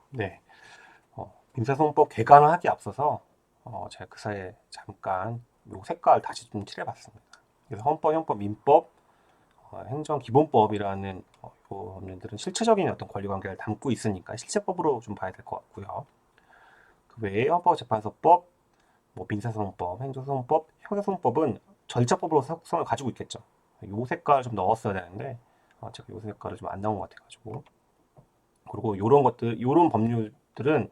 네. 민사소송법 개관을 하기 앞서서 제가 그 사이에 잠깐 요 색깔 다시 좀 칠해봤습니다. 그래서 헌법, 형법, 민법, 행정기본법이라는 요 법률들은 실체적인 어떤 권리관계를 담고 있으니까 실체법으로 좀 봐야 될 것 같고요. 그 외에 헌법재판소법, 뭐 민사소송법, 행정소송법, 형사소송법은 절차법으로 속성을 가지고 있겠죠. 요 색깔 좀 넣었어야 되는데 제가 요 색깔을 좀 안 넣은 것 같아가지고 그리고 요런 것들, 요런 법률들은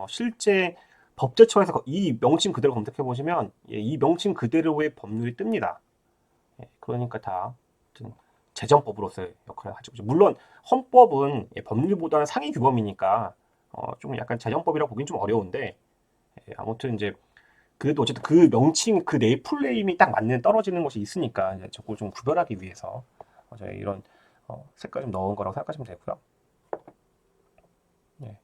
실제 법제처에서 이 명칭 그대로 검색해 보시면 이 명칭 그대로의 법률이 뜹니다. 그러니까 다 재정법으로서의 역할을 가지고 있죠. 물론 헌법은 법률보다는 상위 규범이니까 좀 약간 재정법이라고 보긴 좀 어려운데 아무튼 이제 그래도 어쨌든 그 명칭 그 네 풀네임이 딱 맞는 떨어지는 것이 있으니까 이제 저거 좀 구별하기 위해서 제가 이런 색깔 좀 넣은 거라고 생각하시면 되고요. 예.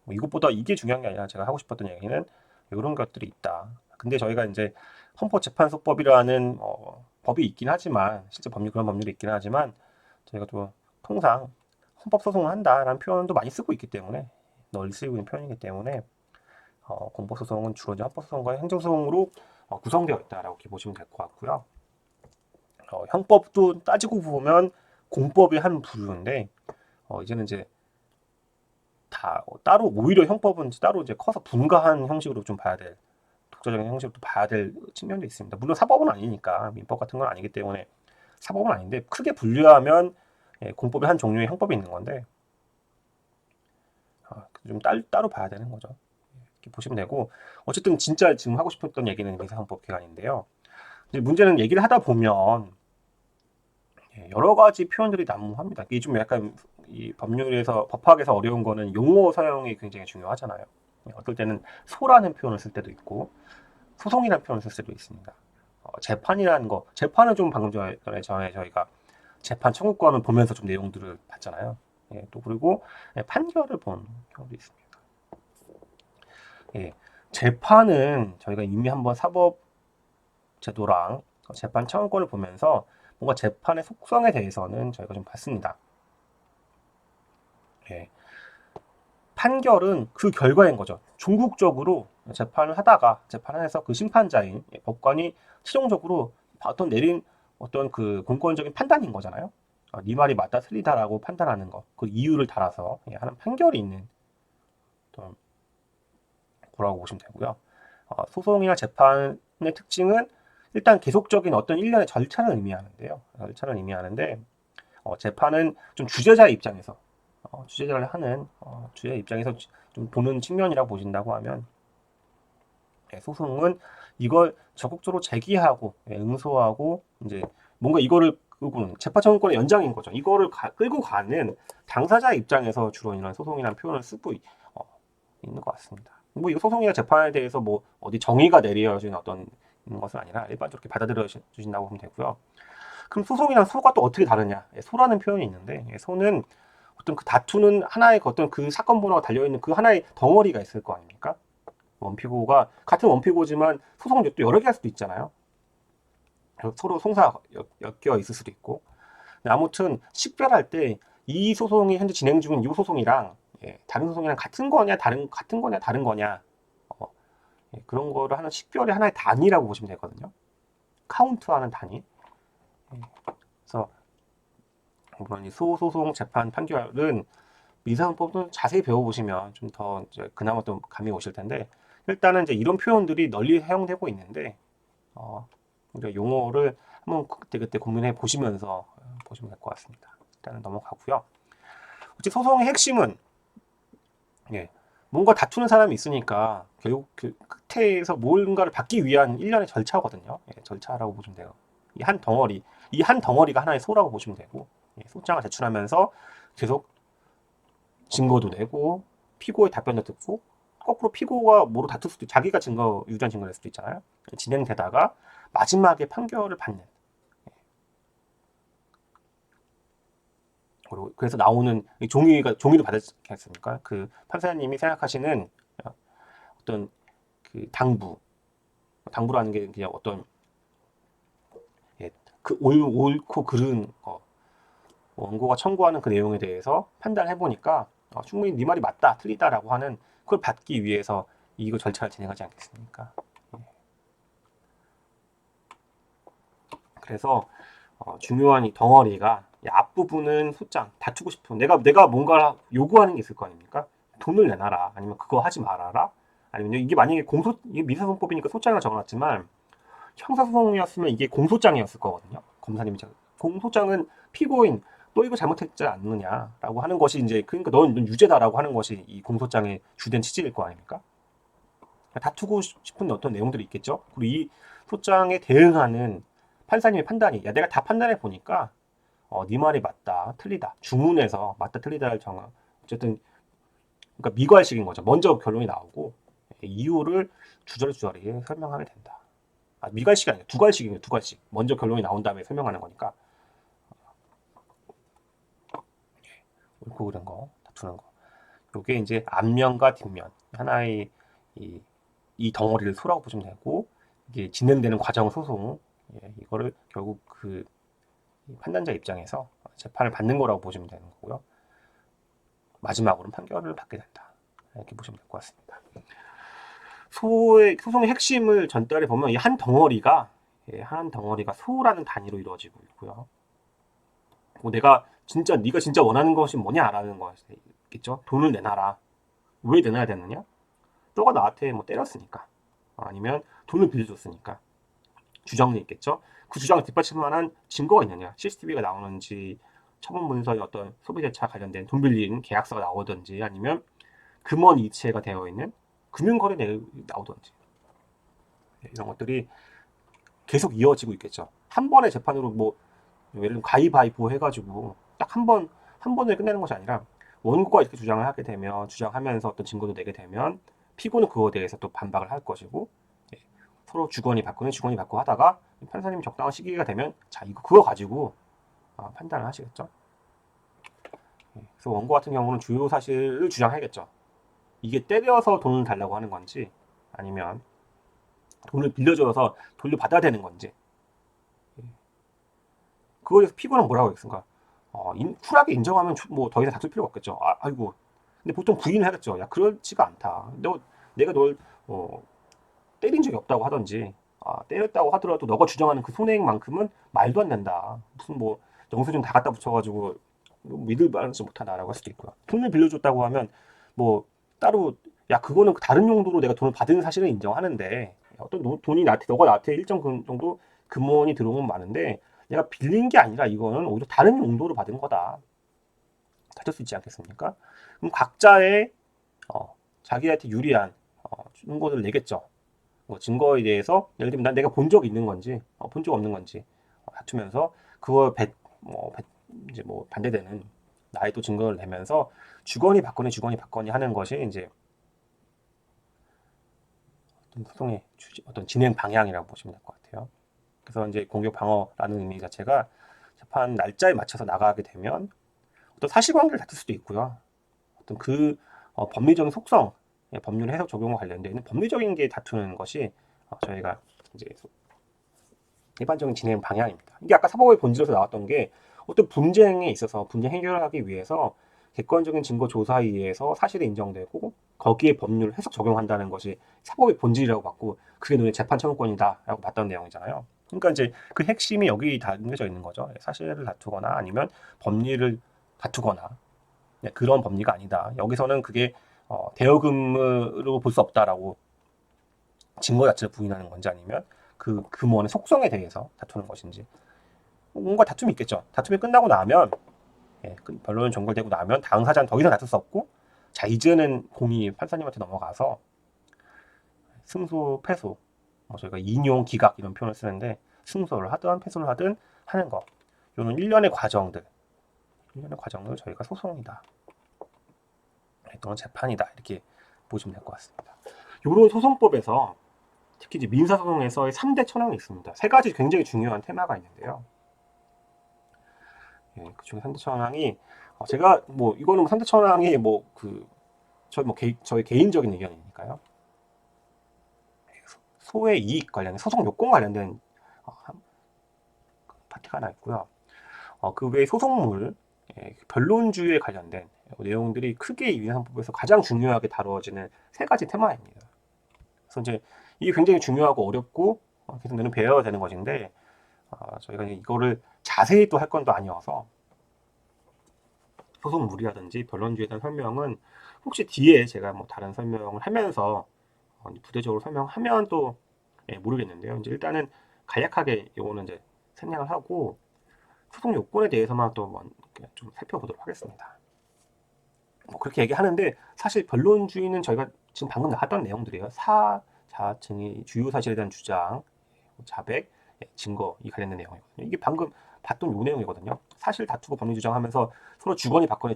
뭐 이것보다 이게 중요한 게 아니라 제가 하고 싶었던 얘기는 이런 것들이 있다. 근데 저희가 이제 헌법재판소법이라는 법이 있긴 하지만 실제 법률 그런 법률이 있긴 하지만 저희가 또 통상 헌법소송을 한다라는 표현도 많이 쓰고 있기 때문에 널리 쓰이고 있는 표현이기 때문에 공법소송은 주로 이제 헌법소송과 행정소송으로 구성되어 있다라고 이렇게 보시면 될 것 같고요. 형법도 따지고 보면 공법의 한 부류인데 이제는 이제 다 따로 오히려 형법은 따로 이제 커서 분가한 형식으로 좀 봐야 될 독자적인 형식으로 봐야 될 측면도 있습니다. 물론 사법은 아니니까 민법 같은 건 아니기 때문에 사법은 아닌데 크게 분류하면 공법의 한 종류의 형법이 있는 건데 좀 따로 봐야 되는 거죠. 이렇게 보시면 되고 어쨌든 진짜 지금 하고 싶었던 얘기는 민사헌법 개관인데요. 이제 문제는 얘기를 하다 보면 여러 가지 표현들이 난무합니다. 이게 좀 약간 이 법률에서 법학에서 어려운 거는 용어 사용이 굉장히 중요하잖아요. 어떨 때는 소라는 표현을 쓸 때도 있고 소송이라는 표현을 쓸 때도 있습니다. 재판이라는 거, 재판은 좀 방금 전에 저희가 재판 청구권을 보면서 좀 내용들을 봤잖아요. 또 그리고 판결을 본 경우도 있습니다. 예, 재판은 저희가 이미 한번 사법 제도랑 재판 청구권을 보면서 뭔가 재판의 속성에 대해서는 저희가 좀 봤습니다. 예, 판결은 그 결과인 거죠. 종국적으로 재판을 하다가 재판에서 그 심판자인 법관이 최종적으로 어떤 내린 어떤 그 공권적인 판단인 거잖아요. 네 말이 맞다 틀리다라고 판단하는 거, 그 이유를 달아서 하는 판결이 있는 어떤 거라고 보시면 되고요. 소송이나 재판의 특징은 일단 계속적인 어떤 일련의 절차를 의미하는데요. 절차를 의미하는데 재판은 좀 주제자의 입장에서 주제자를 하는 주제자 입장에서 좀 보는 측면이라고 보신다고 하면 소송은 이걸 적극적으로 제기하고 응소하고 이제 뭔가 이거를 끌고는 재판 청구권의 연장인 거죠. 이거를 끌고 가는 당사자 입장에서 주로 이런 소송이라는 표현을 쓰고 어, 있는 것 같습니다. 뭐 이거 소송이나 재판에 대해서 뭐 어디 정의가 내려진 어떤 것은 아니라 일반적으로 받아들여 주신다고 보면 되고요. 그럼 소송이랑 소가 또 어떻게 다르냐? 소라는 표현이 있는데 소는 어떤 그 다투는 하나의 어떤 그 사건 번호가 달려있는 그 하나의 덩어리가 있을 거 아닙니까? 원피고가 같은 원피고지만 소송도 또 여러 개 할 수도 있잖아요. 서로 송사가 엮여 있을 수도 있고. 아무튼 식별할 때 이 소송이 현재 진행 중인 이 소송이랑 다른 소송이랑 같은 거냐 어, 그런 거를 하는 식별의 하나의 단위라고 보시면 되거든요. 카운트하는 단위. 그래서 물론 이 소소송 재판 판결은 민사헌법도 자세히 배워보시면 좀 더 그나마 좀 감이 오실 텐데 일단은 이제 이런 표현들이 널리 사용되고 있는데 우리가 용어를 한번 그때그때 고민해 보시면서 보시면 될 것 같습니다. 일단은 넘어가고요. 어째 소송의 핵심은 예, 뭔가 다투는 사람이 있으니까 결국 그 끝에서 뭔가를 받기 위한 일련의 절차거든요. 절차라고 보시면 돼요. 이 한 덩어리가 하나의 소라고 보시면 되고 소장을 제출하면서 계속 증거도 내고 피고의 답변도 듣고 거꾸로 피고가 뭐로 다툴 수도 자기가 유리한 증거를 낼 수도 있잖아요. 진행되다가 마지막에 판결을 받는 그래서 나오는 종이도 받지 않습니까? 그 판사님이 생각하시는 어떤 그 당부라는 게 그냥 어떤 그 옳고 그른 원고가 청구하는 그 내용에 대해서 판단해 보니까 충분히 네 말이 맞다, 틀리다라고 하는 그걸 받기 위해서 이거 절차를 진행하지 않겠습니까? 예. 그래서 중요한 이 덩어리가 이 앞부분은 소장 다투고 싶은 내가 뭔가 요구하는 게 있을 거 아닙니까? 돈을 내놔라 아니면 그거 하지 말아라 아니면 이게 만약에 이게 민사소송법이니까 소장을 적어놨지만 형사소송이었으면 이게 공소장이었을 거거든요. 검사님이 공소장은 피고인 너 이거 잘못했지 않느냐라고 하는 것이 이제 그러니까 넌 유죄다라고 하는 것이 이 공소장의 주된 취지일 거 아닙니까? 다투고 싶은 어떤 내용들이 있겠죠. 그리고 이 소장에 대응하는 판사님의 판단이 야 내가 다 판단해 보니까 네 말이 맞다 틀리다 주문에서 맞다 틀리다를 정하 어쨌든 그러니까 미괄식인 거죠. 먼저 결론이 나오고 이유를 주저리 설명하게 된다. 미괄식이 아니라 두괄식이에요. 두괄식. 먼저 결론이 나온 다음에 설명하는 거니까 옳고 그른 거 다투는 거. 이게 이제 앞면과 뒷면 하나의 이 덩어리를 소라고 보시면 되고 이게 진행되는 과정 소송 이거를 결국 그 판단자 입장에서 재판을 받는 거라고 보시면 되는 거고요. 마지막으로는 판결을 받게 된다. 이렇게 보시면 될 것 같습니다. 소송의 핵심을 전달해 보면 이 한 덩어리가 소라는 단위로 이루어지고 있고요. 네가 진짜 원하는 것이 뭐냐라는 거겠죠. 돈을 내놔라. 왜 내놔야 되느냐? 너가 나한테 뭐 때렸으니까 아니면 돈을 빌려줬으니까 주장이 있겠죠. 그 주장을 뒷받칠 만한 증거가 있느냐? CCTV가 나오는지 처분 문서의 어떤 소비재차 관련된 돈 빌린 계약서가 나오든지 아니면 금원 이체가 되어 있는 금융거래 내역이 나오든지 이런 것들이 계속 이어지고 있겠죠. 한 번의 재판으로 뭐 예를 들면 가위바위보 해가지고 딱 한 번에 끝내는 것이 아니라 원고가 이렇게 주장을 하게 되면 주장하면서 어떤 증거도 내게 되면 피고는 그거에 대해서 또 반박을 할 것이고 서로 주거니 받고 하다가 판사님이 적당한 시기가 되면 자 이거 그거 가지고 판단을 하시겠죠. 그래서 원고 같은 경우는 주요 사실을 주장하겠죠. 이게 때려서 돈을 달라고 하는 건지 아니면 돈을 빌려줘서 돌려받아야 되는 건지 그거에 대해서 피고는 뭐라고 했습니까? 쿨하게 인정하면 뭐 더 이상 다툴 필요가 없겠죠. 아이고. 근데 보통 부인을 하겠죠. 야, 그렇지가 않다. 내가 널 때린 적이 없다고 하던지, 때렸다고 하더라도 너가 주장하는 그 손해액만큼은 말도 안 된다. 무슨 뭐 영수증 다 갖다 붙여가지고 믿을 만하지 못하다라고 할 수도 있고요. 돈을 빌려줬다고 하면 뭐 따로 야 그거는 다른 용도로 내가 돈을 받은 사실은 인정하는데 어떤 돈이 너가 나한테 일정 정도 금원이 들어오면 많은데 내가 빌린 게 아니라 이거는 오히려 다른 용도로 받은 거다. 가질 수 있지 않겠습니까? 그럼 각자의 자기한테 유리한 증거를 내겠죠. 뭐 증거에 대해서 예를 들면 내가 본 적이 있는 건지 본 적 없는 건지 다투면서 그거 이제 뭐 반대되는 나의 또 증거를 내면서 주거니 받거니 하는 것이 이제 어떤 소송의 어떤 진행 방향이라고 보시면 될 것 같아요. 그래서 이제 공격 방어라는 의미 자체가 재판 날짜에 맞춰서 나가게 되면 어떤 사실관계를 다툴 수도 있고요. 어떤 그 법리적인 속성, 법률 해석 적용과 관련되어 있는 법리적인 게 다투는 것이 저희가 이제 일반적인 진행 방향입니다. 이게 아까 사법의 본질에서 나왔던 게 어떤 분쟁에 있어서 분쟁 해결하기 위해서 객관적인 증거 조사에 의해서 사실이 인정되고 거기에 법률 해석 적용한다는 것이 사법의 본질이라고 봤고 그게 너의 재판 청구권이다라고 봤던 내용이잖아요. 그러니까 이제 그 핵심이 여기 담겨져 있는 거죠. 사실을 다투거나 아니면 법리를 다투거나 그런 법리가 아니다. 여기서는 그게 대여금으로 볼 수 없다라고 증거 자체를 부인하는 건지 아니면 그 금원의 속성에 대해서 다투는 것인지 뭔가 다툼이 있겠죠. 다툼이 끝나고 나면 변론이 종결되고 나면 당사자는 더 이상 다툴 수 없고 자 이제는 공이 판사님한테 넘어가서 승소, 패소 저희가 인용, 기각 이런 표현을 쓰는데 승소를 하든 패소를 하든 하는 거 이런 일련의 과정들 저희가 소송이다 또는 재판이다 이렇게 보시면 될 것 같습니다. 이런 소송법에서 특히 이제 민사소송에서의 3대 천왕이 있습니다. 세 가지 굉장히 중요한 테마가 있는데요. 그 중에 3대 천왕이 제가 뭐 이거는 3대 천왕이 저희 개인적인 의견이니까요. 소의 이익 관련된 소송 요건 관련된 파트가 하나 있고요. 그 외에 소송물 변론주의에 관련된 내용들이 크게 이 위헌상법에서 가장 중요하게 다루어지는 세 가지 테마입니다. 그래서 이제 이게 굉장히 중요하고 어렵고 계속 내는 배워야 되는 것인데 저희가 이거를 자세히 또 할 건 또 아니어서 소송물이라든지 변론주의에 대한 설명은 혹시 뒤에 제가 뭐 다른 설명을 하면서 부대적으로 설명하면 또 모르겠는데요. 이제 일단은 간략하게 요거는 이제 생략을 하고 소송 요건에 대해서만 또 좀 살펴보도록 하겠습니다. 뭐 그렇게 얘기하는데 사실 변론주의는 저희가 지금 방금 나왔던 내용들이에요. 사자 증의 주요 사실에 대한 주장, 자백, 증거 이 관련된 내용이거든요. 이게 방금 봤던 요 내용이거든요. 사실 다투고 법리 주장하면서 서로 주거니 받거니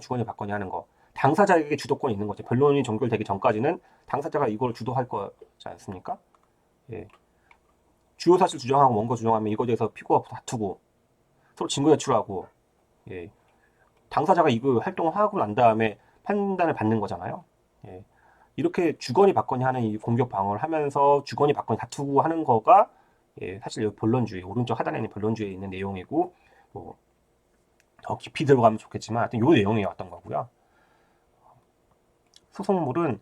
하는 거. 당사자에게 주도권이 있는 거죠. 변론이 종결되기 전까지는 당사자가 이걸 주도할 거지 않습니까? 예. 주요 사실 주장하고 원고 주장하면 이거에 대해서 피고가 다투고 서로 증거 제출하고 예. 당사자가 이거 활동을 하고 난 다음에 판단을 받는 거잖아요. 예. 이렇게 주거니 받거니 하는 이 공격 방어를 하면서 주거니 받거니 다투고 하는 거가 사실 변론주의 오른쪽 하단에 있는 변론주의에 있는 내용이고 뭐 더 깊이 들어가면 좋겠지만 하여튼 요 내용이 왔던 거고요. 소송물은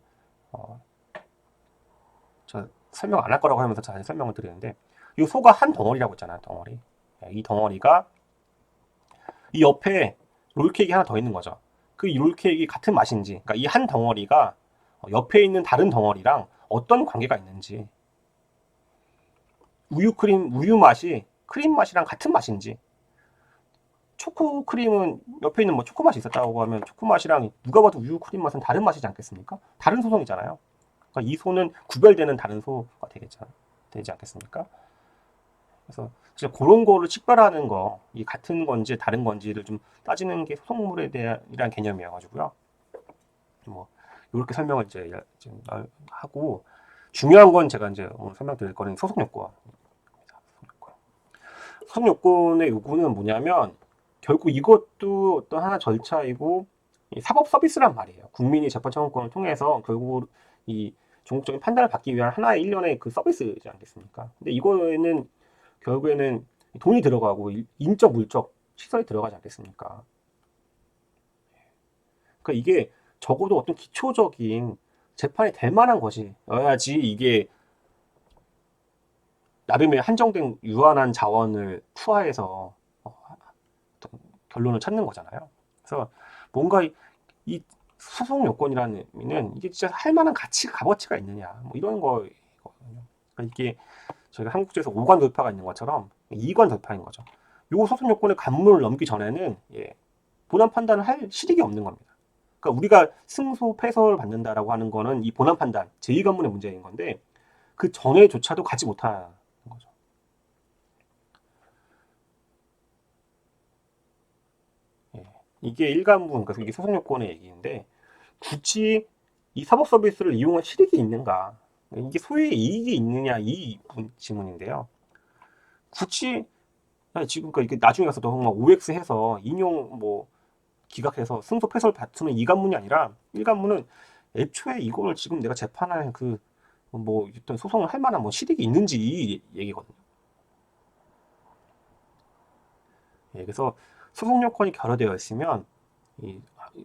저 설명 안 할 거라고 하면서 다시 설명을 드리는데 이 소가 한 덩어리라고 했잖아요. 덩어리. 이 덩어리가 이 옆에 롤케이크 하나 더 있는 거죠. 그 롤케이크 같은 맛인지, 그러니까 이 한 덩어리가 옆에 있는 다른 덩어리랑 어떤 관계가 있는지, 우유 맛이 크림 맛이랑 같은 맛인지, 초코 크림은 옆에 있는 뭐 초코 맛이 있었다고 하면 초코 맛이랑 누가 봐도 우유 크림 맛은 다른 맛이지 않겠습니까? 다른 소송이잖아요. 그러니까 이 소는 구별되는 다른 소가 되지 않겠습니까? 그래서 진짜 그런 거를 식별하는 거, 이 같은 건지 다른 건지를 좀 따지는 게 소송물에 대한 개념이어가지고요. 뭐 이렇게 설명을 이제 하고 중요한 건 제가 이제 오늘 설명드릴 거는 소송 요건. 소송 요건의 요구는 뭐냐면 결국 이것도 어떤 하나 절차이고 사법 서비스란 말이에요. 국민이 재판청구권을 통해서 결국 이 종국적인 판단을 받기 위한 하나의 일련의 그 서비스지 않겠습니까? 근데 이거에는 결국에는 돈이 들어가고 인적, 물적 시설이 들어가지 않겠습니까? 그러니까 이게 적어도 어떤 기초적인 재판이 될 만한 것이어야지 이게 나름의 한정된 유한한 자원을 투하해서 어떤 결론을 찾는 거잖아요. 그래서 뭔가 이 소송 요건이라는 의미는 이게 진짜 할 만한 값어치가 있느냐 뭐 이런 거거든요. 그러니까 이게 저희가 한국제에서 5관 돌파가 있는 것처럼 2관 돌파인 거죠. 요 소송 요건의 관문을 넘기 전에는 본안 판단을 할 실익이 없는 겁니다. 그러니까 우리가 승소 패소를 받는다라고 하는 거는 이 본안 판단 제2관문의 문제인 건데 그 전에조차도 가지 못하는 거죠. 이게 1관문, 그러니까 이게 소송 요건의 얘기인데 굳이 이 사법 서비스를 이용할 실익이 있는가? 이게 소유의 이익이 있느냐 이 질문인데요. 굳이 지금 이게 나중에 가서 더 OX 해서 인용 뭐 기각해서 승소 패소를 다투는 2관문이 아니라 1관문은 애초에 이걸 지금 내가 재판할 그 뭐 어떤 소송을 할 만한 뭐 실익이 있는지 이 얘기거든요. 그래서 소송 요건이 결여되어 있으면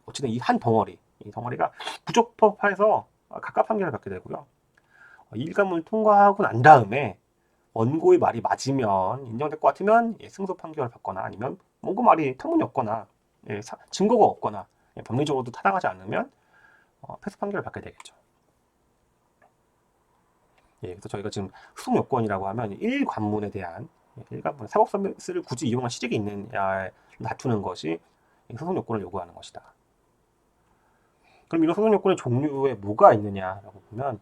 어쨌든 이 한 덩어리, 이 덩어리가 부적법해서 각각 판결을 받게 되고요. 1관문을 통과하고 난 다음에 원고의 말이 맞으면 인정될 것 같으면 승소 판결을 받거나 아니면 원고 말이 터무니없거나 증거가 없거나 법리적으로도 타당하지 않으면 패소 판결을 받게 되겠죠. 그래서 저희가 지금 소송 요건이라고 하면 1관문에 대한 1관문 사법 서비스를 굳이 이용할 실익이 있느냐를 다투는 것이 소송 요건을 요구하는 것이다. 그럼 이런 소송 요건의 종류에 뭐가 있느냐라고 보면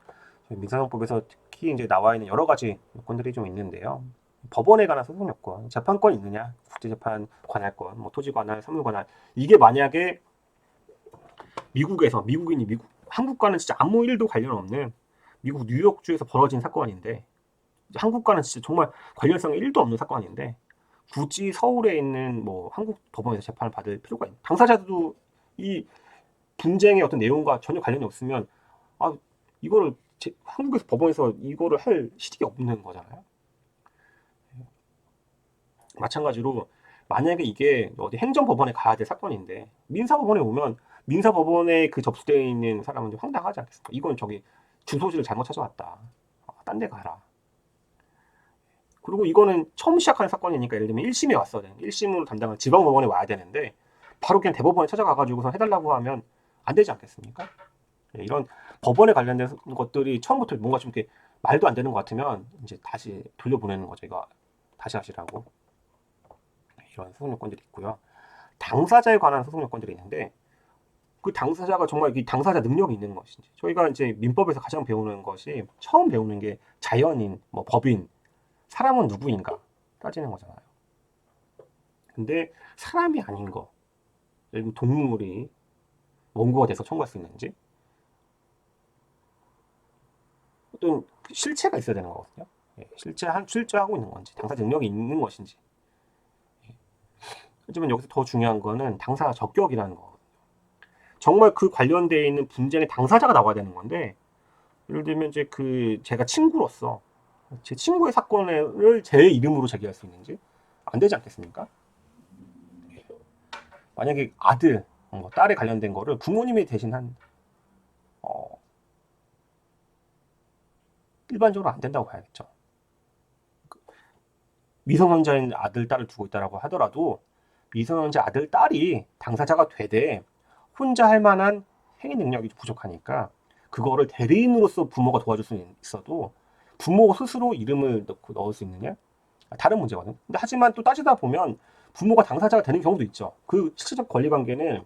민사소송법에서 특히 이제 나와 있는 여러 가지 요건들이 좀 있는데요. 법원에 관한 소송 요건, 재판권 있느냐, 국제재판 관할권, 뭐 토지 관할, 사물 관할. 이게 만약에 미국인이 한국과는 진짜 아무 일도 관련 없는 미국 뉴욕주에서 벌어진 사건인데 한국과는 진짜 정말 관련성이 1도 없는 사건인데 굳이 서울에 있는 뭐 한국 법원에서 재판을 받을 필요가 있는 당사자도 이 분쟁의 어떤 내용과 전혀 관련이 없으면 이거를 한국에서 법원에서 이거를 할 실익이 없는 거잖아요. 마찬가지로 만약에 이게 어디 행정법원에 가야 될 사건인데 민사법원에 오면 민사법원에 그 접수되어 있는 사람은 좀 황당하지 않겠습니까? 이건 저기 주소지를 잘못 찾아왔다. 딴 데 가라. 그리고 이거는 처음 시작하는 사건이니까 예를 들면 1심에 왔어야 되는 1심으로 담당한 지방법원에 와야 되는데 바로 그냥 대법원에 찾아가가지고서 해달라고 하면 안 되지 않겠습니까? 이런 법원에 관련된 것들이 처음부터 뭔가 좀 이렇게 말도 안 되는 것 같으면 이제 다시 돌려보내는 거죠. 이거 다시 하시라고. 이런 소송 요건들이 있고요. 당사자에 관한 소송 요건들이 있는데 그 당사자가 정말 이 당사자 능력이 있는 것인지 저희가 이제 민법에서 가장 배우는 것이 처음 배우는 게 자연인, 뭐 법인, 사람은 누구인가 따지는 거잖아요. 근데 사람이 아닌 거, 예를 들면 동물이 원고가 돼서 청구할 수 있는지 어떤 실체가 있어야 되는 거거든요. 실제하고 있는 건지 당사자 능력이 있는 것인지. 하지만 여기서 더 중요한 거는 당사자 적격이라는 거거든요. 정말 그 관련되어 있는 분쟁의 당사자가 나와야 되는 건데 예를 들면 이제 그 제가 친구로서 제 친구의 사건을 제 이름으로 제기할 수 있는지 안 되지 않겠습니까? 만약에 아들, 뭐 딸에 관련된 거를 부모님이 대신한 일반적으로 안 된다고 봐야겠죠. 미성년자인 아들, 딸을 두고 있다라고 하더라도 미성년자 아들, 딸이 당사자가 되되 혼자 할 만한 행위 능력이 부족하니까 그거를 대리인으로서 부모가 도와줄 수 있어도 부모 스스로 이름을 넣을 수 있느냐? 다른 문제거든요. 근데 하지만 또 따지다 보면 부모가 당사자가 되는 경우도 있죠. 그 실질적 권리 관계는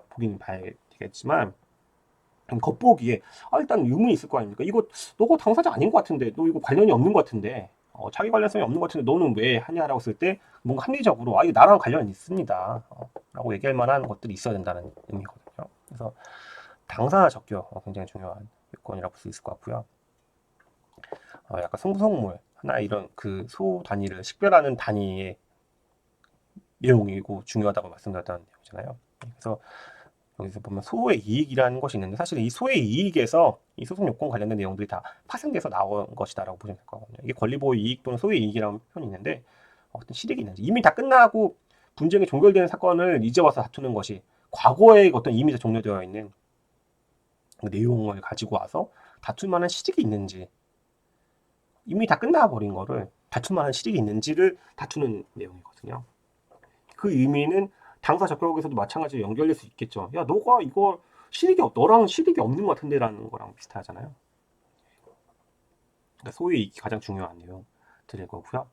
보긴 봐야겠지만 겉보기에 일단 의문이 있을 거 아닙니까? 이거 너가 당사자 아닌 것 같은데 너 이거 관련이 없는 것 같은데 자기 관련성이 없는 것 같은데 너는 왜 하냐라고 했을 때 뭔가 합리적으로 이거 나랑 관련이 있습니다 라고 얘기할 만한 것들이 있어야 된다는 의미거든요. 그래서 당사자 적격 굉장히 중요한 요건이라고 볼 수 있을 것 같고요. 약간 성부성물 하나 이런 그 소 단위를 식별하는 단위의 내용이고 중요하다고 말씀드렸다는 내용이잖아요. 그래서 여기서 보면 소의 이익이라는 것이 있는데 사실 이 소의 이익에서 이 소송 요건 관련된 내용들이 다 파생돼서 나온 것이다라고 보시면 될 거거든요. 이게 권리보호 이익 또는 소의 이익이라는 표현이 있는데 어떤 실익이 있는지 이미 다 끝나고 분쟁이 종결되는 사건을 이제 와서 다투는 것이 과거에 어떤 이미 다 종료되어 있는 그 내용을 가지고 와서 다툴 만한 실익이 있는지 이미 다 끝나버린 거를 다툴 만한 실익이 있는지를 다투는 내용이거든요. 그 의미는 당사 적격에서도 마찬가지로 연결될 수 있겠죠. 야, 너가 이거 너랑 실익이 없는 것 같은데라는 거랑 비슷하잖아요. 그러니까 소위 이익이 가장 중요한 내용 드릴 거고요.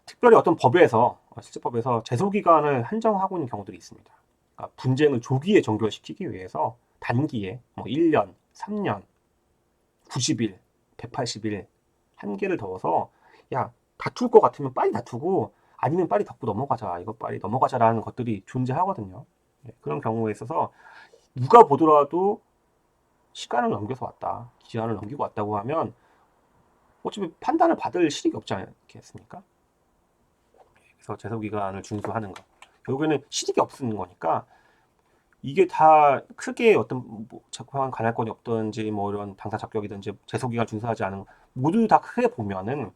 특별히 어떤 법에서 실제법에서 제소기간을 한정하고 있는 경우들이 있습니다. 그러니까 분쟁을 조기에 종결시키기 위해서 단기에 뭐 1년, 3년, 90일, 180일 한계를 더워서 야 다툴 것 같으면 빨리 다투고 아니면 빨리 덮고 넘어가자 이거 빨리 넘어가자라는 것들이 존재하거든요. 그런 경우에 있어서 누가 보더라도 시간을 넘겨서 왔다 기한을 넘기고 왔다고 하면 어차피 판단을 받을 실익이 없지 않겠습니까? 그래서 제소기간을 준수하는 거 결국에는 실익이 없는 거니까 이게 다 크게 어떤 재판 관할 건이 없든지 뭐 이런 당사 적격이든지 제소기간 준수하지 않은 모두 다 크게 보면은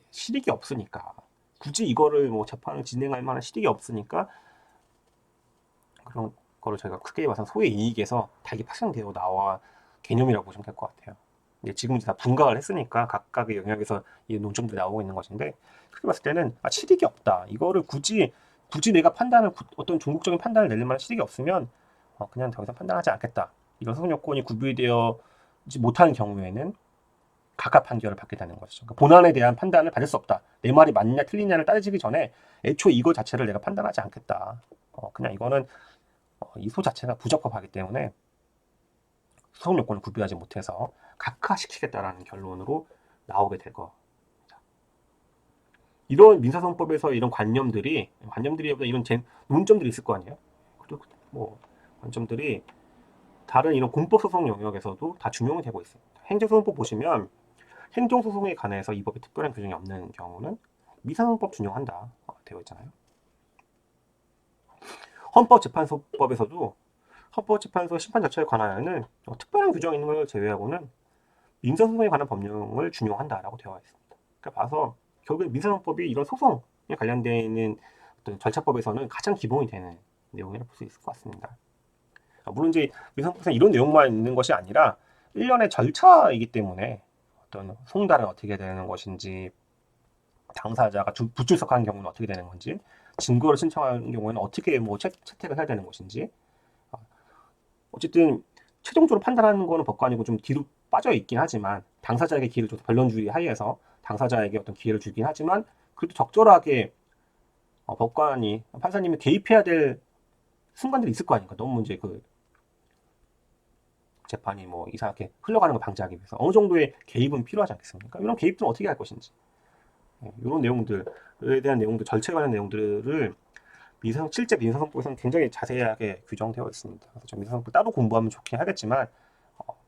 실익이 없으니까 굳이 이거를 뭐 재판을 진행할 만한 실익이 없으니까 그런 거를 저희가 크게 봐서 소의 이익에서 다 이게 파생되어 나와 개념이라고 보시면 될 것 같아요. 이제 지금 이제 다 분각을 했으니까 각각의 영역에서 이 논점들이 나오고 있는 것인데 크게 봤을 때는 실익이 없다. 이거를 굳이 내가 어떤 종국적인 판단을 내릴 만한 실익이 없으면 그냥 더 이상 판단하지 않겠다. 이런 소송 요건이 구비되어지 못하는 경우에는 가가 판결을 받게 되는 것이죠. 그러니까 본안에 대한 판단을 받을 수 없다. 내 말이 맞냐 틀리냐를 따지기 전에 애초에 이거 자체를 내가 판단하지 않겠다. 그냥 이거는 이 소 자체가 부적합하기 때문에 소송 요건을 구비하지 못해서 각하시키겠다라는 결론으로 나오게 될 거. 이런 민사소송법에서 이런 관념들이 이런 논점들이 있을 거 아니에요. 그리고 뭐 관점들이 다른 이런 공법소송 영역에서도 다 준용이 되고 있습니다. 행정소송법 보시면 행정소송에 관해서 이 법에 특별한 규정이 없는 경우는 민사소송법 준용한다 되어 있잖아요. 헌법재판소법에서도 헌법재판소 심판 절차에 관하여는 특별한 규정이 있는 걸 제외하고는 민사소송에 관한 법령을 준용한다라고 되어 있습니다. 그러니까 봐서 결국에 민사소송법이 이런 소송에 관련되어 있는 어떤 절차법에서는 가장 기본이 되는 내용이라고 볼 수 있을 것 같습니다. 물론 이제 민사소송에서 이런 내용만 있는 것이 아니라 일련의 절차이기 때문에 어떤 송달은 어떻게 되는 것인지, 당사자가 불출석하는 경우는 어떻게 되는 건지, 증거를 신청하는 경우에는 어떻게 뭐 채택을 해야 되는 것인지, 어쨌든 최종적으로 판단하는 거는 법관이고 좀 뒤로 빠져 있긴 하지만, 당사자에게 기회를 줘서 변론주의 하에서 당사자에게 어떤 기회를 주긴 하지만, 그래도 적절하게 법관이, 판사님이 개입해야 될 순간들이 있을 거 아닙니까? 너무 이제 그 재판이 뭐 이상하게 흘러가는 걸 방지하기 위해서 어느 정도의 개입은 필요하지 않겠습니까? 이런 개입들은 어떻게 할 것인지, 이런 내용들에 대한 내용들, 절차에 관한 내용들을 실제 민사소송법에서는 굉장히 자세하게 규정되어 있습니다. 그래서 좀 민사소송법 따로 공부하면 좋긴 하겠지만,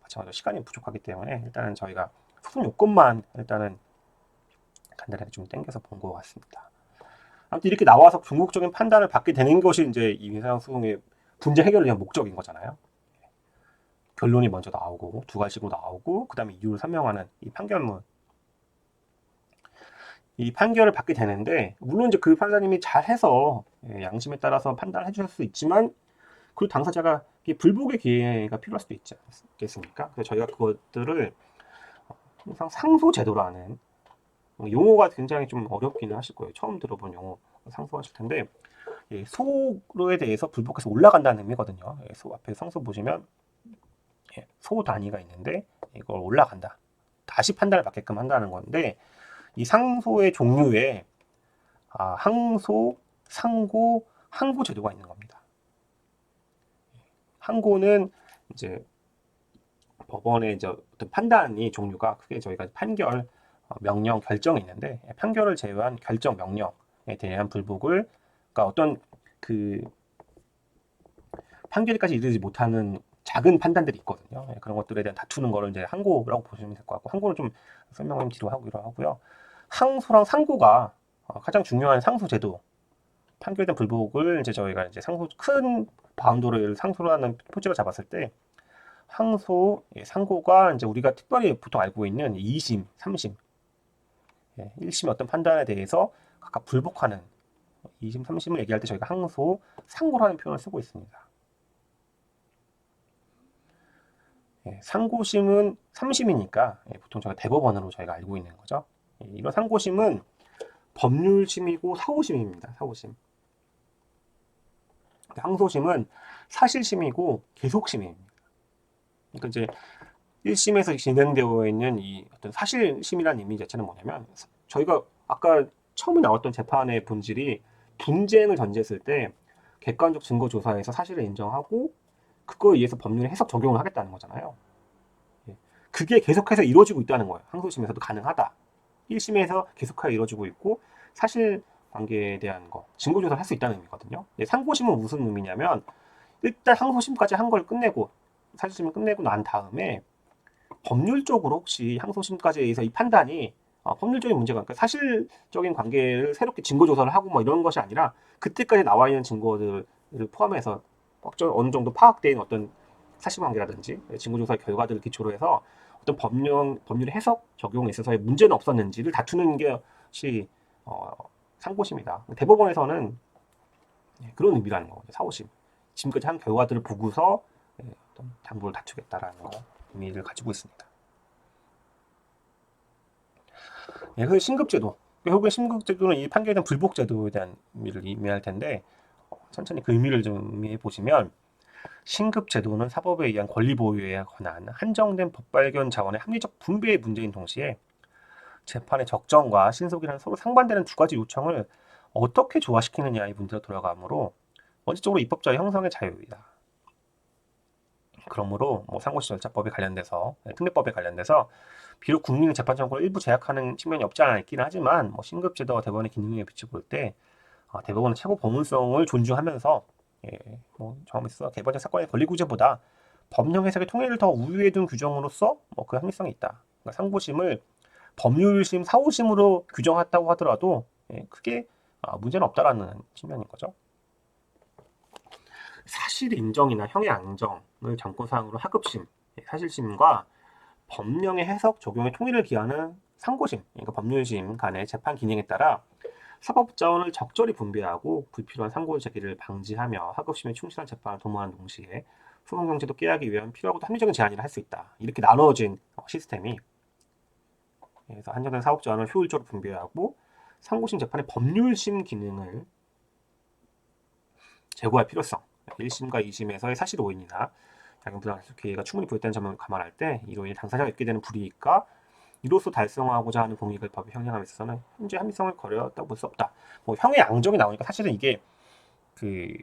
마찬가지로 시간이 부족하기 때문에 일단은 저희가 소송 요건만 일단은 간단하게 좀 땡겨서 본 것 같습니다. 아무튼 이렇게 나와서 궁극적인 판단을 받게 되는 것이 이제 이 민사소송의 문제 해결을 위한 목적인 거잖아요. 결론이 먼저 나오고 두 가지로 나오고, 그 다음에 이유를 설명하는 이 판결문, 이 판결을 받게 되는데, 물론 이제 그 판사님이 잘해서 양심에 따라서 판단을 해주실 수 있지만, 그 당사자가 불복의 기회가 필요할 수도 있지 않겠습니까? 그래서 저희가 그것들을 항상 상소제도라는, 용어가 굉장히 좀 어렵기는 하실 거예요. 처음 들어본 용어 상소하실 텐데, 소로에 대해서 불복해서 올라간다는 의미거든요. 소 앞에 상소 보시면 소 단위가 있는데 이걸 올라간다, 다시 판단을 받게끔 한다는 건데, 이 상소의 종류에 항소, 상고, 항고 제도가 있는 겁니다. 항고는 이제 법원의 이제 어떤 판단이 종류가 크게 저희가 판결, 명령, 결정이 있는데, 판결을 제외한 결정, 명령에 대한 불복을, 그러니까 어떤 그 판결까지 이르지 못하는 작은 판단들이 있거든요. 그런 것들에 대한 다투는 거를 이제 항고라고 보시면 될 것 같고, 항고는 좀 설명을 뒤로 하고요. 항소랑 상고가 가장 중요한 상소 제도, 판결된 불복을 이제 저희가 이제 큰 바운더를 상소로 하는 표제로 잡았을 때, 항소, 상고가 이제 우리가 특별히 보통 알고 있는 2심, 3심, 1심 어떤 판단에 대해서 각각 불복하는 2심, 3심을 얘기할 때 저희가 항소, 상고라는 표현을 쓰고 있습니다. 상고심은 3심이니까 보통 저희가 대법원으로 저희가 알고 있는 거죠. 이런 상고심은 법률심이고 사후심입니다. 사후심. 항소심은 사실심이고 계속심입니다. 그러니까 이제 1심에서 진행되어 있는 이 어떤 사실심이라는 의미 자체는 뭐냐면, 저희가 아까 처음에 나왔던 재판의 본질이 분쟁을 전제했을 때 객관적 증거 조사에서 사실을 인정하고 그거에 의해서 법률의 해석 적용을 하겠다는 거잖아요. 그게 계속해서 이루어지고 있다는 거예요. 항소심에서도 가능하다. 1심에서 계속해서 이루어지고 있고, 사실 관계에 대한 거, 증거 조사를 할 수 있다는 의미거든요. 상고심은 무슨 의미냐면, 일단 항소심까지 한 걸 끝내고, 사실심을 끝내고 난 다음에 법률적으로 혹시 항소심까지 해서 이 판단이 법률적인 문제가, 그러니까 사실적인 관계를 새롭게 증거 조사를 하고 뭐 이런 것이 아니라, 그때까지 나와 있는 증거들을 포함해서 어느 정도 파악된 어떤 사실관계라든지 증거 조사 결과들을 기초로 해서 어떤 법률 해석 적용에 있어서의 문제는 없었는지를 다투는 것이 상고심이다. 대법원에서는 그런 의미라는 거죠. 사고심. 지금까지 한 결과들을 보고서 어떤 장부를 다투겠다라는 거, 의미를 가지고 있습니다. 그래서 신급제도, 결국에 신급제도는 이 판결된 불복제도에 대한 의미를 의미할 텐데, 천천히 그 의미를 좀 의미해 보시면, 신급제도는 사법에 의한 권리 보유에 관한 한정된 법발견 자원의 합리적 분배의 문제인 동시에, 재판의 적정과 신속이라는 서로 상반되는 두 가지 요청을 어떻게 조화시키느냐의 문제로 돌아가므로 원칙적으로 입법자의 형성의 자유이다. 그러므로 상고시 절차법에 관련돼서, 특례법에 관련돼서 비록 국민의 재판 정권을 일부 제약하는 측면이 없지 않아 있기는 하지만, 신급제도와 대법원의 기능에 비춰볼 때 대법원은 최고 법문성을 존중하면서, 정함에 있어 개발적 사건의 권리구제보다 법령 해석의 통일을 더 우위에 둔 규정으로서 그 합리성이 있다. 그러니까 상고심을 법률심, 사후심으로 규정했다고 하더라도 크게 문제는 없다라는 측면인 거죠. 사실 인정이나 형의 안정을 정권사항으로 하급심, 사실심과 법령의 해석 적용의 통일을 기하는 상고심, 그러니까 법률심 간의 재판 기능에 따라 사법자원을 적절히 분배하고 불필요한 상고 제기를 방지하며 하급심에 충실한 재판을 도모하는 동시에 소송 정지도 깨하기 위한 필요하고도 합리적인 제한이라 할 수 있다. 이렇게 나눠진 시스템이, 그래서 한정된 사업 제한을 효율적으로 분배하고 상고심 재판의 법률심 기능을 제고할 필요성, 1심과 2심에서의 사실 오인이나 양형부당 기회가 충분히 부여했다는 점을 감안할 때 이로 인해 당사자가 입게 되는 불이익과 이로써 달성하고자 하는 공익을 법의 형량함에 있어서는 현재 합리성을 거렸다고 볼 수 없다. 뭐 형의 양정이 나오니까 사실은 이게 그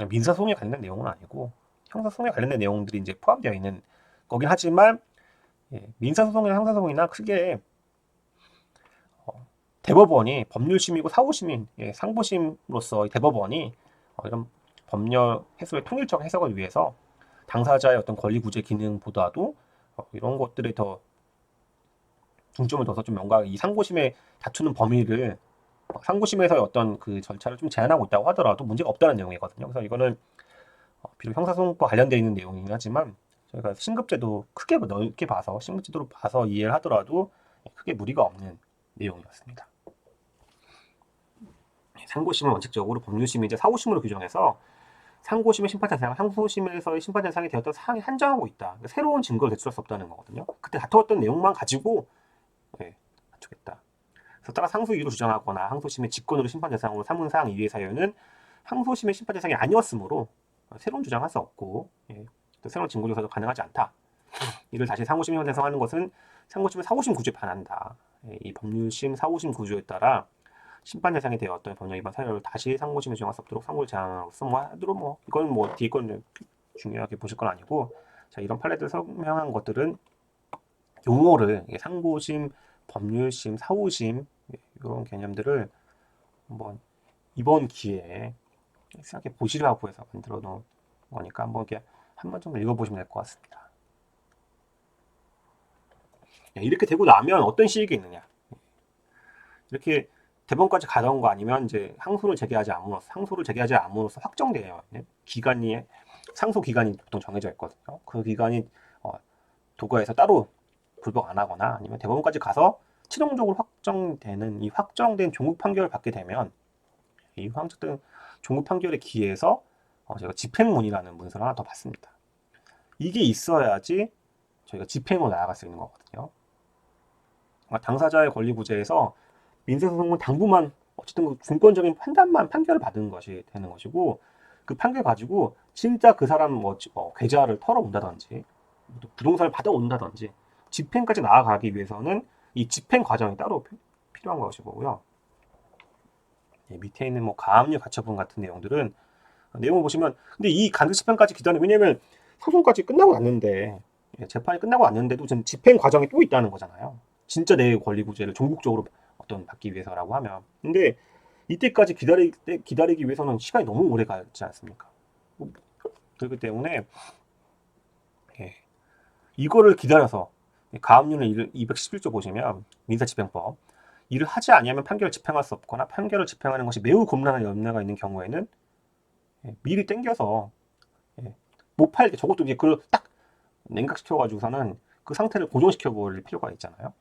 민사소송에 관련된 내용은 아니고 형사소송에 관련된 내용들이 이제 포함되어 있는 거긴 하지만, 민사소송이나 형사소송이나 크게 대법원이 법률심이고 사후심인, 상부심으로서 대법원이 이런 법률 해석의 통일적 해석을 위해서 당사자의 어떤 권리 구제 기능보다도 이런 것들에 더 중점을 둬서 좀 뭔가 이 상고심에 다투는 범위를 상고심에서의 어떤 그 절차를 좀 제한하고 있다고 하더라도 문제가 없다는 내용이거든요. 그래서 이거는 비록 형사소송과 관련되어 있는 내용이긴 하지만 저희가 신급제도 크게 넓게 봐서 신급제도로 봐서 이해를 하더라도 크게 무리가 없는 내용이었습니다. 상고심은 원칙적으로 법률심이 이제 사후심으로 규정해서 상고심의 심판 대상, 항소심에서의 심판 대상이 되었던 사항이 한정하고 있다. 그러니까 새로운 증거를 제출할 수 없다는 거거든요. 그때 다투었던 내용만 가지고 다투겠다. 그래서 따라 상소 이유를 주장하거나 항소심의 직권으로 심판 대상으로 삼은 사항 이외의 사유는 항소심의 심판 대상이 아니었으므로 새로운 주장할 수 없고, 또 새로운 증거 조사도 가능하지 않다. 이를 다시 상고심에 대상하는 것은 상고심의 사고심 구조에 반한다. 이 법률심 사고심 구조에 따라 심판 대상이 되었던 법령 위반 사유를 다시 상고심에 주장할 수 없도록 상고를 제한으로서 하도록 이건 뒤에 건 중요하게 보실 건 아니고, 자, 이런 판례들 설명한 것들은 용어를 상고심, 법률심, 사후심 이런 개념들을 한번 이번 기회에 생각해 보시라고 해서 만들어 놓은 거니까 한번 좀 읽어보시면 될 것 같습니다. 이렇게 되고 나면 어떤 시익이 있느냐? 이렇게 대법원까지 가던 거 아니면 이제 항소를 제기하지 않음으로써 확정되어 있는 기간이, 상소 기간이 보통 정해져 있거든요. 그 기간이 도가에서 따로 불복 안 하거나 아니면 대법원까지 가서 최종적으로 확정되는 이 확정된 종국 판결을 받게 되면 이 확정된 종국 판결에 기해서 저희가 집행문이라는 문서를 하나 더 받습니다. 이게 있어야지 저희가 집행으로 나아갈 수 있는 거거든요. 당사자의 권리 구제에서 민사소송은 당부만 어쨌든 그 중권적인 판결을 받은 것이 되는 것이고, 그 판결 가지고 진짜 그 사람 계좌를 털어온다든지 또 부동산을 받아온다든지 집행까지 나아가기 위해서는 이 집행 과정이 따로 필요한 것이고요. 밑에 있는 가압류 가처분 같은 내용들은 내용을 보시면, 근데 이 간접 집행까지 기다리면, 왜냐면 소송까지 끝나고 났는데, 재판이 끝나고 왔는데도 지금 집행 과정이 또 있다는 거잖아요. 진짜 내 권리 구제를 종국적으로 받기 위해서라고 하면. 근데 이때까지 기다리기 위해서는 시간이 너무 오래 가지 않습니까? 그렇기 때문에 이거를 기다려서 가압류는 211조 보시면 민사집행법, 이를 하지 아니하면 판결을 집행할 수 없거나 판결을 집행하는 것이 매우 곤란한 염려가 있는 경우에는 미리 땡겨서 못 팔게, 저것도 이제 그걸 딱 냉각시켜가지고서는 그 상태를 고정시켜 버릴 필요가 있잖아요.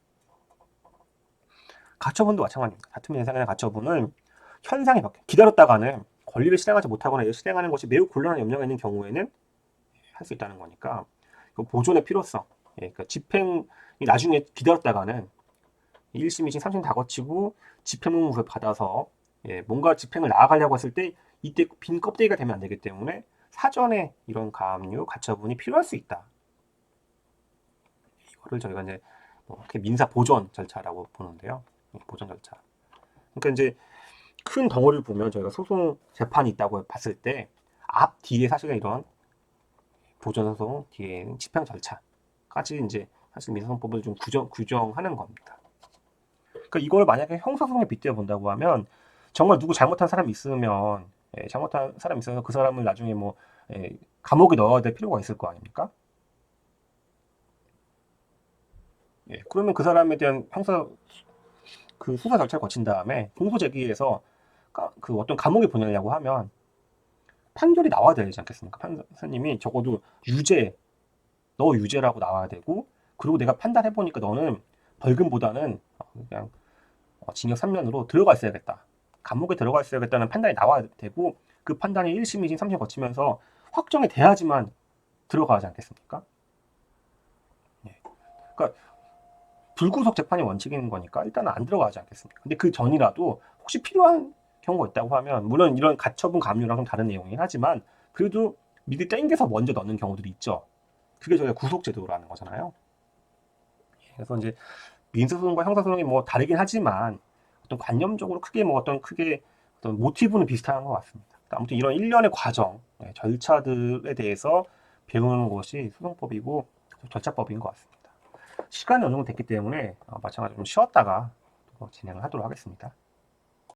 가처분도 마찬가지입니다. 같은 현상이나 가처분은 현상이 바뀌어요. 기다렸다가는 권리를 실행하지 못하거나 실행하는 것이 매우 곤란한 염려가 있는 경우에는 할 수 있다는 거니까, 보존의 필요성, 그러니까 집행이 나중에 기다렸다가는 1심, 2심, 3심 다 거치고 집행문을 받아서 뭔가 집행을 나아가려고 했을 때 이때 빈 껍데기가 되면 안 되기 때문에 사전에 이런 가압류, 가처분이 필요할 수 있다. 이거를 저희가 이제 민사 보존 절차라고 보는데요. 보존 절차. 그러니까 이제 큰 덩어리를 보면 저희가 소송 재판이 있다고 봤을 때 앞 뒤에 사실은 이런 보존 소송 뒤에는 집행 절차까지 이제 사실 민사소송법을 좀 규정하는 겁니다. 그러니까 이걸 만약에 형사소송에 빗대어 본다고 하면 정말 누구 잘못한 사람이 있으면 잘못한 사람이 있어서 그 사람을 나중에 감옥에 넣어야 될 필요가 있을 거 아닙니까? 그러면 그 사람에 대한 수사 절차를 거친 다음에 공소 제기해서 그 어떤 감옥에 보내려고 하면 판결이 나와야 되지 않겠습니까? 판사님이 적어도 너 유죄라고 나와야 되고, 그리고 내가 판단해보니까 너는 벌금보다는 그냥 징역 3년으로 들어가 있어야겠다, 감옥에 들어가 있어야겠다는 판단이 나와야 되고, 그 판단이 1심, 2심, 3심 거치면서 확정이 돼야지만 들어가지 않겠습니까? 예. 그러니까 불구속 재판이 원칙인 거니까 일단은 안 들어가지 않겠습니까? 근데 그 전이라도 혹시 필요한 경우가 있다고 하면 물론 이런 가처분 감유랑 좀 다른 내용이긴 하지만 그래도 미리 땡겨서 먼저 넣는 경우들이 있죠. 그게 저희가 구속제도라는 거잖아요. 그래서 이제 민사소송과 형사소송이 뭐 다르긴 하지만 어떤 관념적으로 크게 뭐 크게 어떤 모티브는 비슷한 것 같습니다. 아무튼 이런 일련의 과정, 절차들에 대해서 배우는 것이 소송법이고 절차법인 것 같습니다. 시간이 어느 정도 됐기 때문에 마찬가지로 좀 쉬었다가 또 진행을 하도록 하겠습니다.